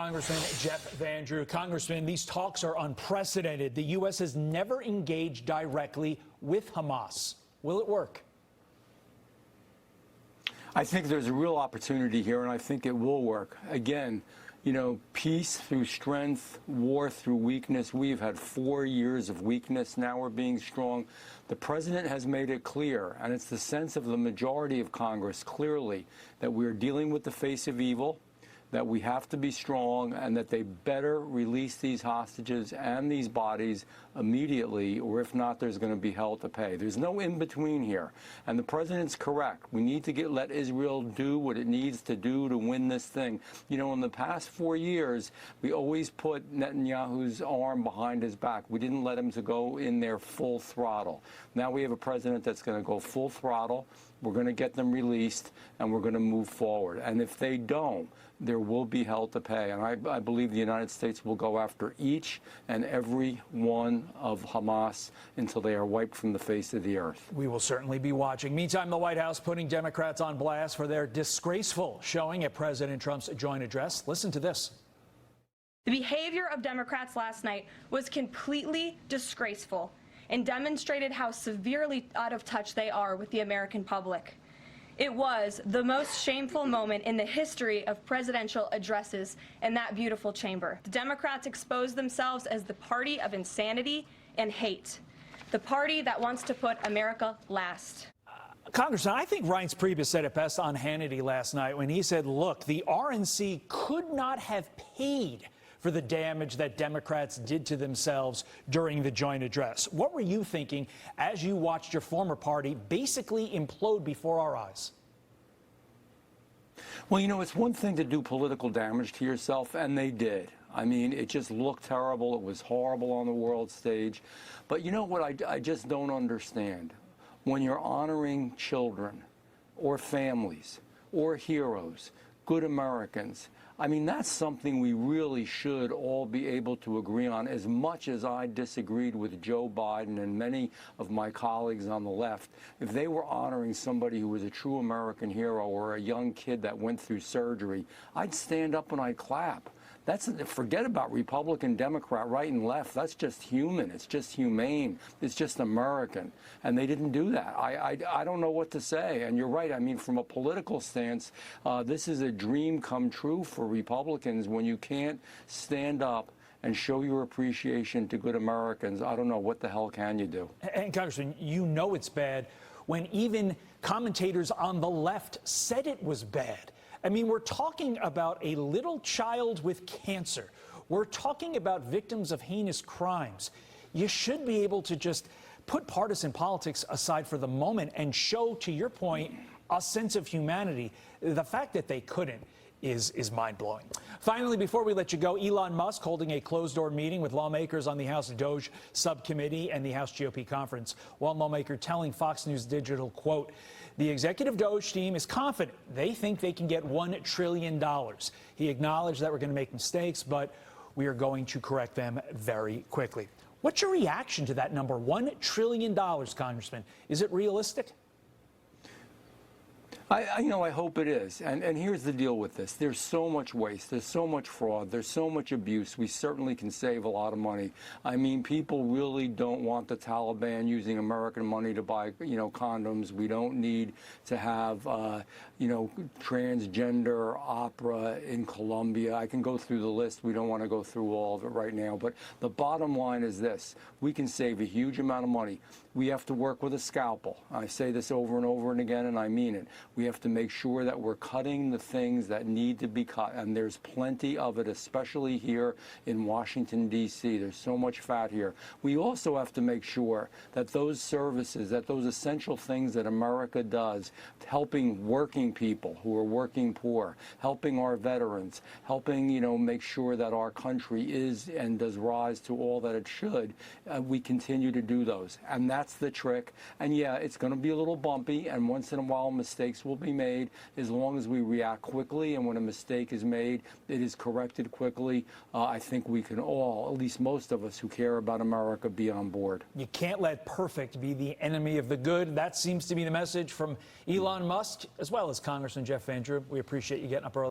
Congressman Jeff Van Drew. Congressman, these talks are unprecedented. The U.S. has never engaged directly with Hamas. Will it work? I think there's a real opportunity here, and I think it will work. Again, you know, peace through strength, war through weakness. We've had 4 years of weakness. Now we're being strong. The president has made it clear, and it's the sense of the majority of Congress clearly, that we're dealing with the face of evil, that we have to be strong, and that they better release these hostages and these bodies immediately, or if not, there's going to be hell to pay. There's no in-between here. And the president's correct. We need to let Israel do what it needs to do to win this thing. You know, in the past 4 years, we always put Netanyahu's arm behind his back. We didn't let him to go in there full throttle. Now we have a president that's going to go full throttle. We're going to get them released, and we're going to move forward. And if they don't, there will be hell to pay. And I believe the United States will go after each and every one of Hamas until they are wiped from the face of the earth. We will certainly be watching. Meantime, the White House putting Democrats on blast for their disgraceful showing at President Trump's joint address. Listen to this. The behavior of Democrats last night was completely disgraceful and demonstrated how severely out of touch they are with the American public. It was the most shameful moment in the history of presidential addresses in that beautiful chamber. The Democrats exposed themselves as the party of insanity and hate, the party that wants to put America last. Congressman, I think Reince Priebus said it best on Hannity last night when he said, look, the RNC could not have paid for the damage that Democrats did to themselves during the joint address. What were you thinking as you watched your former party basically implode before our eyes? Well, you know, it's one thing to do political damage to yourself, and they did. I mean, it just looked terrible. It was horrible on the world stage. But you know what I just don't understand? When you're honoring children or families or heroes, good Americans, I mean, that's something we really should all be able to agree on. As much as I disagreed with Joe Biden and many of my colleagues on the left, if they were honoring somebody who was a true American hero or a young kid that went through surgery, I'd stand up and I'd clap. Forget about Republican, Democrat, right and left. That's just human. It's just humane. It's just American. And they didn't do that. I don't know what to say. And you're right. I mean, from a political stance, this is a dream come true for Republicans when you can't stand up and show your appreciation to good Americans. I don't know, what the hell can you do? And Congressman, you know it's bad when even commentators on the left said it was bad. I mean, we're talking about a little child with cancer. We're talking about victims of heinous crimes. You should be able to just put partisan politics aside for the moment and show, to your point, a sense of humanity. The fact that they couldn't is mind-blowing. Finally, before we let you go, Elon Musk holding a closed-door meeting with lawmakers on the House DOJ subcommittee and the House GOP conference. One lawmaker telling Fox News Digital, quote, the executive DOJ team is confident they think they can get $1 trillion. He acknowledged that we're going to make mistakes, but we are going to correct them very quickly. What's your reaction to that number, $1 trillion, Congressman? Is it realistic? I hope it is. And here's the deal with this. There's so much waste. There's so much fraud. There's so much abuse. We certainly can save a lot of money. I mean, people really don't want the Taliban using American money to buy, condoms. We don't need to have, transgender opera in Colombia. I can go through the list. We don't want to go through all of it right now. But the bottom line is this. We can save a huge amount of money. We have to work with a scalpel. I say this over and over and again, and I mean it. We have to make sure that we're cutting the things that need to be cut, and there's plenty of it, especially here in Washington, D.C. There's so much fat here. We also have to make sure that those services, that those essential things that America does, helping working people who are working poor, helping our veterans, helping, make sure that our country is and does rise to all that it should, we continue to do those. And that's the trick. And yeah, it's going to be a little bumpy, and once in a while mistakes will be made. As long as we react quickly, and when a mistake is made, it is corrected quickly, I think we can all, at least most of us who care about America, be on board. You can't let perfect be the enemy of the good. That seems to be the message from Elon Musk, as well as Congressman Jeff Van Drew. We appreciate you getting up early.